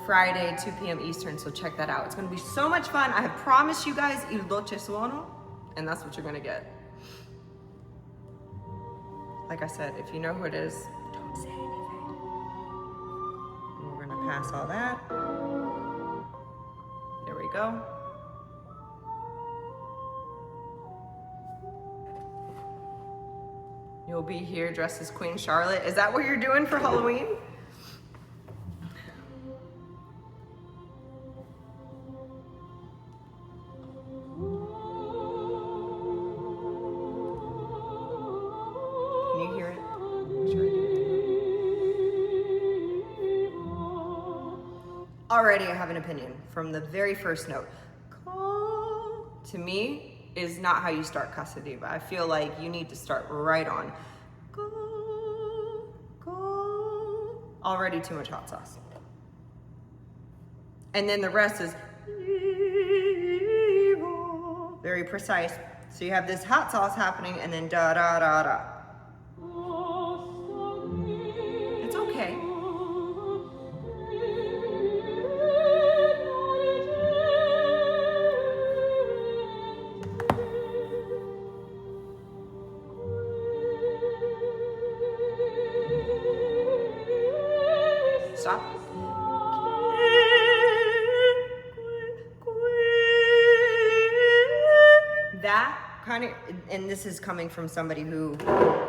Friday, 2 p.m. Eastern, so check that out. It's gonna be so much fun. I have promised you guys il dolce suono, and that's what you're gonna get. Like I said, if you know who it is, don't say anything. And we're gonna pass all that. There we go. You'll be here dressed as Queen Charlotte. Is that what you're doing for Halloween? Can you hear it? Already I have an opinion from the very first note. To me, is not how you start Casta Diva. I feel like you need to start right on. Already too much hot sauce. And then the rest is very precise. So you have this hot sauce happening and then da da da da. It's okay. Stop. That kind of, and this is coming from somebody who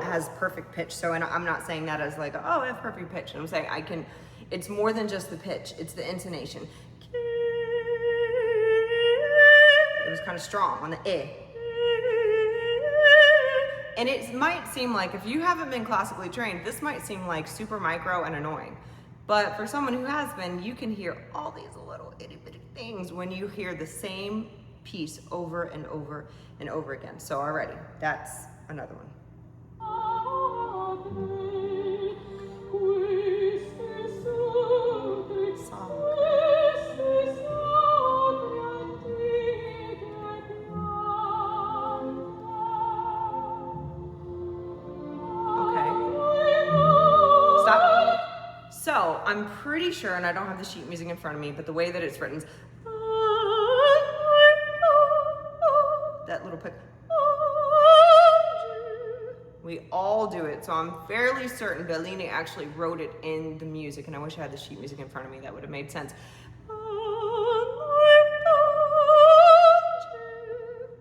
has perfect pitch. So, and I'm not saying that as like, oh, I have perfect pitch. I'm saying it's more than just the pitch. It's the intonation. It was kind of strong on the eh. And it might seem like, if you haven't been classically trained, this might seem like super micro and annoying. But for someone who has been, you can hear all these little itty bitty things when you hear the same piece over and over and over again. So already, that's another one. So I'm pretty sure, and I don't have the sheet music in front of me, but the way that it's written is that little pick. We all do it, so I'm fairly certain Bellini actually wrote it in the music, and I wish I had the sheet music in front of me. That would have made sense.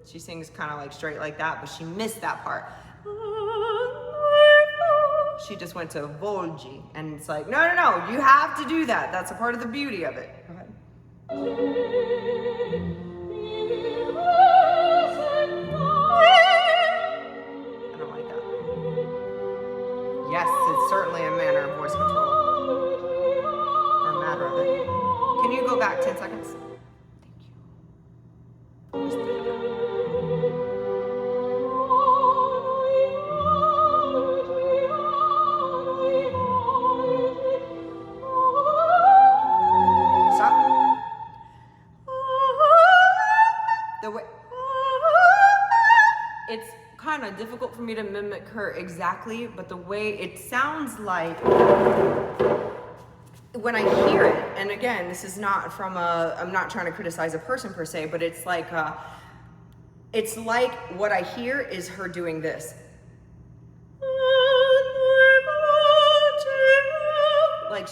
She sings kind of like straight like that, but she missed that part. She just went to Volgi, and it's like, no, you have to do that. That's a part of the beauty of it. Go ahead. I don't like that. Yes, it's certainly a manner of voice control, or a matter of it. Can you go back 10 seconds? Thank you. It's kind of difficult for me to mimic her exactly, but the way it sounds like when I hear it, and again, this is not from I'm not trying to criticize a person per se, but it's like what I hear is her doing this. Like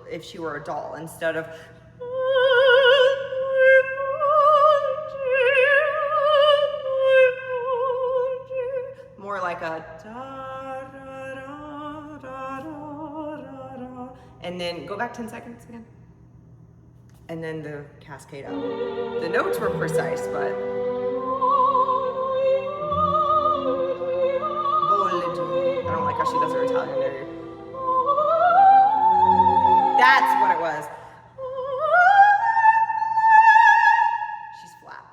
if she were a doll, instead of more like a da, da, da, da, da, da, and then go back 10 seconds again. And then the cascade out. The notes were precise, but I don't like how she does her Italian there. That's what it was. She's flat.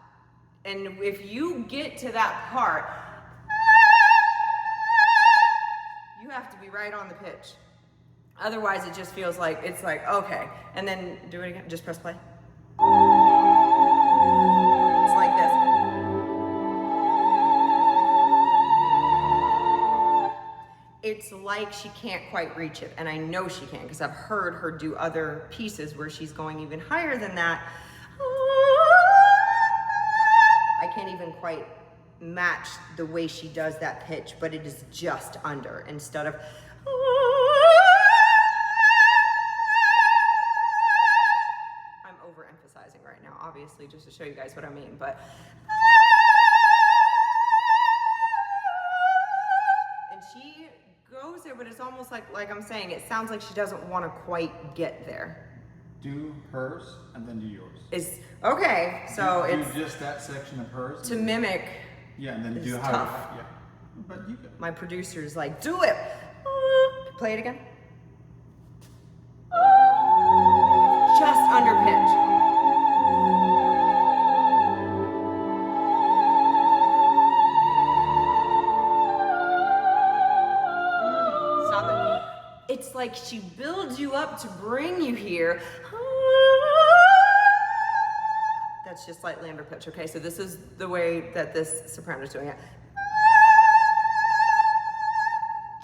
And if you get to that part, you have to be right on the pitch. Otherwise, it just feels like, it's like, okay. And then do it again, just press play. It's like this. it's like she can't quite reach it. And I know she can't because I've heard her do other pieces where she's going even higher than that. I can't even quite match the way she does that pitch, but it is just under instead of I'm overemphasizing right now, obviously, just to show you guys what I mean, but and she goes there, but it's almost like I'm saying, it sounds like she doesn't want to quite get there. Do hers and then do yours. Is okay, so it's do just that section of hers to mimic. Yeah, and then is do how. tough. Yeah, but you can. My producer's like, do it. Play it again. Just under pitch. Stop it. It's like she builds you up to bring you here. That's just slightly under pitch. Okay, so this is the way that this soprano is doing it.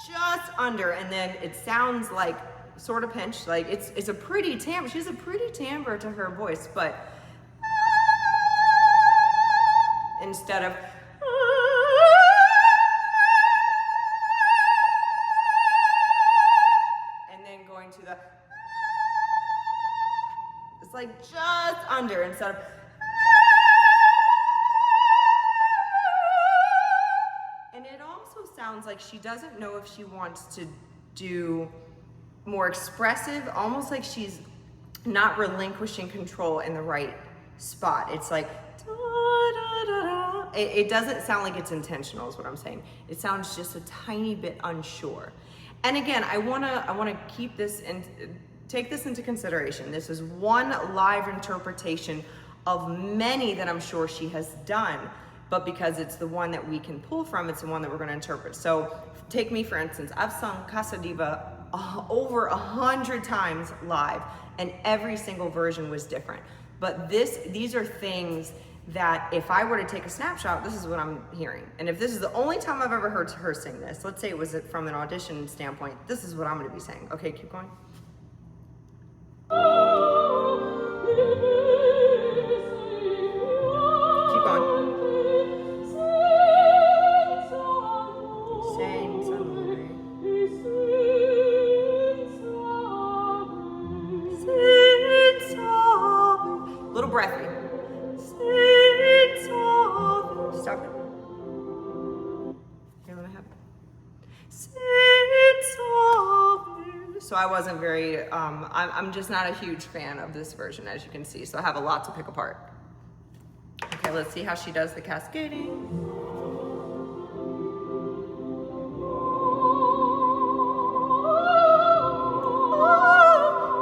Just under, and then it sounds like sort of pinched, like it's a pretty timbre. She has a pretty timbre to her voice, but instead of and then going to the, it's like just under instead of. Sounds like she doesn't know if she wants to do more expressive, almost like she's not relinquishing control in the right spot. It's like da, da, da, da. It doesn't sound like it's intentional is what I'm saying. It sounds just a tiny bit unsure. And again, I wanna keep this and take this into consideration. This is one live interpretation of many that I'm sure she has done. But because it's the one that we can pull from, it's the one that we're gonna interpret. So take me for instance, I've sung Casta Diva over 100 times live, and every single version was different. But these are things that if I were to take a snapshot, this is what I'm hearing. And if this is the only time I've ever heard her sing this, let's say it was from an audition standpoint, this is what I'm gonna be saying. Okay, keep going. Keep going. Little breathy. Stop it. Here, let me have it. So I wasn't very, I'm just not a huge fan of this version, as you can see. So I have a lot to pick apart. Okay, let's see how she does the cascading.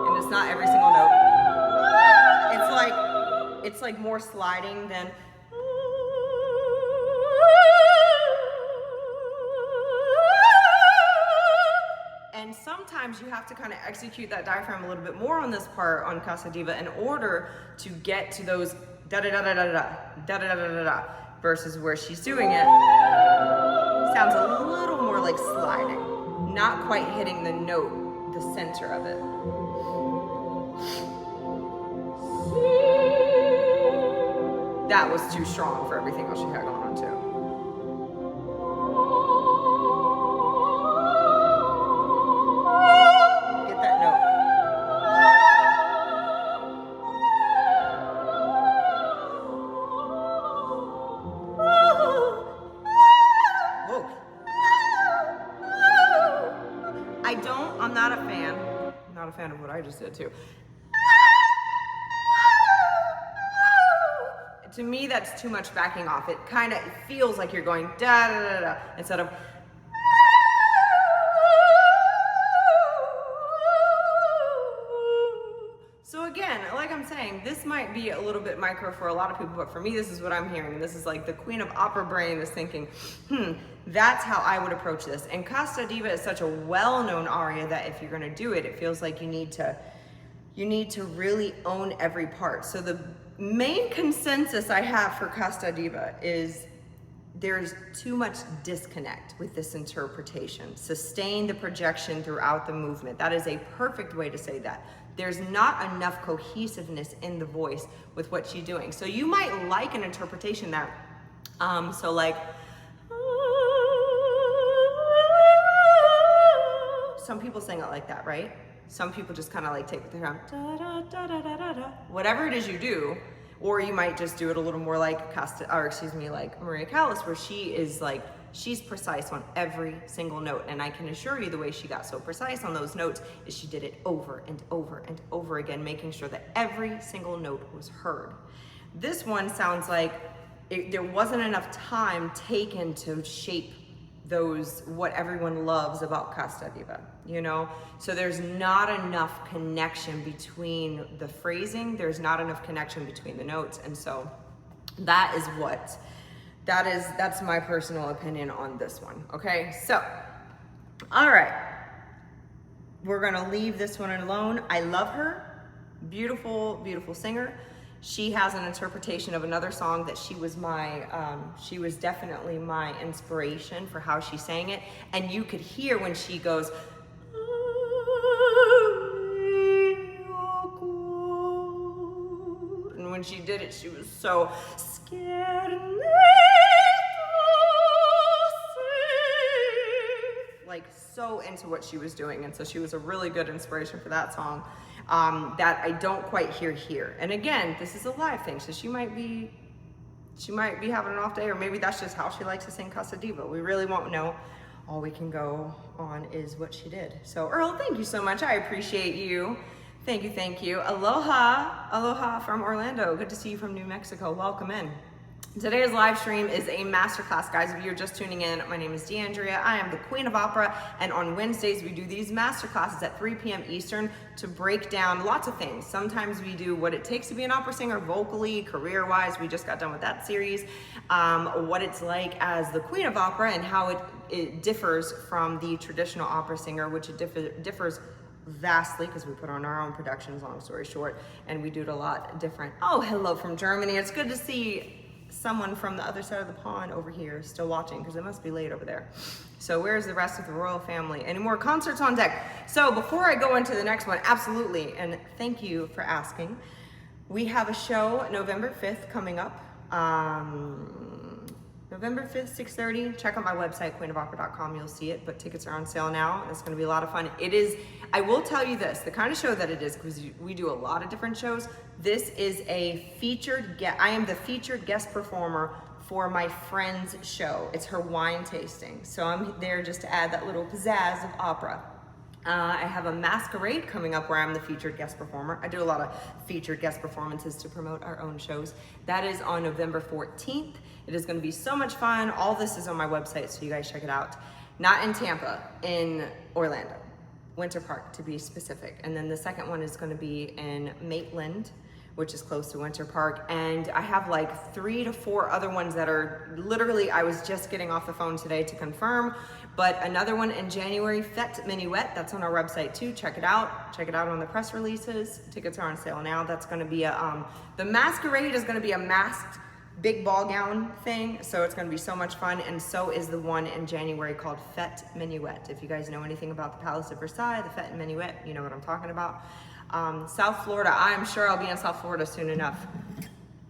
And it's not every single note. It's like more sliding than. And sometimes you have to kind of execute that diaphragm a little bit more on this part on Casta Diva in order to get to those da da da da da da da da da da da versus where she's doing it. Sounds a little more like sliding, not quite hitting the note, the center of it. That was too strong for everything else she had going on too. Get that note. Whoa. I'm not a fan. I'm not a fan of what I just did too. To me, that's too much backing off. It kind of feels like you're going da da da da instead of. So again, like I'm saying, this might be a little bit micro for a lot of people, but for me, this is what I'm hearing. This is like the queen of opera brain is thinking, that's how I would approach this. And Casta Diva is such a well-known aria that if you're gonna do it, it feels like you need to really own every part. So the main consensus I have for Casta Diva is there's too much disconnect with this interpretation. Sustain the projection throughout the movement. That is a perfect way to say that. There's not enough cohesiveness in the voice with what she's doing. So you might like an interpretation that, so like, some people sing it like that, right? Some people just kind of like take with their arm, da, da, da, da, da, da, da. Whatever it is you do, or you might just do it a little more like like Maria Callas, where she is like, she's precise on every single note. And I can assure you the way she got so precise on those notes is she did it over and over and over again, making sure that every single note was heard. This one sounds like there wasn't enough time taken to shape those, what everyone loves about Casta Diva, you know? So there's not enough connection between the phrasing, there's not enough connection between the notes, and so that's my personal opinion on this one, okay? So, all right, we're gonna leave this one alone. I love her, beautiful, beautiful singer. She has an interpretation of another song that she was definitely my inspiration for how she sang it. And you could hear when she goes, and when she did it, she was so scared, like so into what she was doing. And so she was a really good inspiration for that song. That I don't quite hear here. And again, this is a live thing, so she might be having an off day, or maybe that's just how she likes to sing Casta Diva. We really won't know. All we can go on is what she did. So Earl, thank you so much. I appreciate you. Thank you, thank you. Aloha, aloha from Orlando. Good to see you from New Mexico. Welcome in. Today's live stream is a masterclass, guys. If you're just tuning in, my name is DeAndrea. I am the Queen of Opera, and on Wednesdays we do these masterclasses at 3 p.m. Eastern to break down lots of things. Sometimes we do what it takes to be an opera singer vocally, career-wise. We just got done with that series. What it's like as the Queen of Opera and how it differs from the traditional opera singer, which it differs vastly because we put on our own productions, long story short, and we do it a lot different. Oh, hello from Germany. It's good to see someone from the other side of the pond over here still watching, because it must be late over there. So where's the rest of the royal family? Any more concerts on deck? So before I go into the next one, absolutely, and thank you for asking, we have a show November 5th coming up. November 5th, 6:30. Check out my website, queenofopera.com. You'll see it, but tickets are on sale now. It's going to be a lot of fun. It is, I will tell you this, the kind of show that it is, because we do a lot of different shows. This is a featured guest. I am the featured guest performer for my friend's show. It's her wine tasting. So I'm there just to add that little pizzazz of opera. I have a masquerade coming up where I'm the featured guest performer. I do a lot of featured guest performances to promote our own shows. That is on November 14th. It is going to be so much fun. All this is on my website, so you guys check it out. Not in Tampa, in Orlando, Winter Park to be specific. And then the second one is going to be in Maitland, which is close to Winter Park. And I have like 3 to 4 other ones that are literally, I was just getting off the phone today to confirm. But another one in January, Fête Minuet, that's on our website too. Check it out. Check it out on the press releases. Tickets are on sale now. That's going to be a, the masquerade is going to be a masked big ball gown thing. So it's going to be so much fun. And so is the one in January called Fête Minuet. If you guys know anything about the Palace of Versailles, the Fête Minuet, you know what I'm talking about. South Florida, I'm sure I'll be in South Florida soon enough.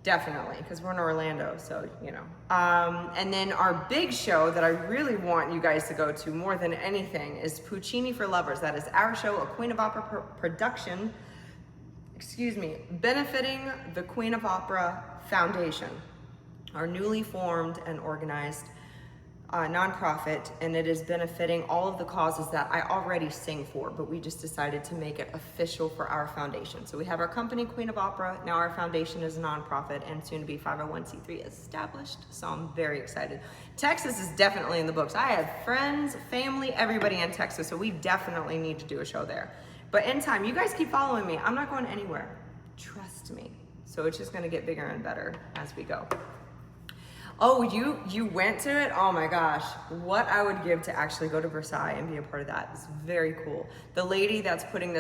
Definitely, because we're in Orlando, so, you know. And then our big show that I really want you guys to go to more than anything is Puccini for Lovers. That is our show, a Queen of Opera production, benefiting the Queen of Opera Foundation, our newly formed and organized nonprofit, and it is benefiting all of the causes that I already sing for, but we just decided to make it official for our foundation. So we have our company, Queen of Opera. Now our foundation is a nonprofit and soon to be 501c3 established. So I'm very excited. Texas is definitely in the books. I have friends, family, everybody in Texas, so we definitely need to do a show there. But in time, you guys keep following me. I'm not going anywhere. Trust me. So it's just gonna get bigger and better as we go. Oh, you went to it? Oh my gosh. What I would give to actually go to Versailles and be a part of that is very cool. The lady that's putting this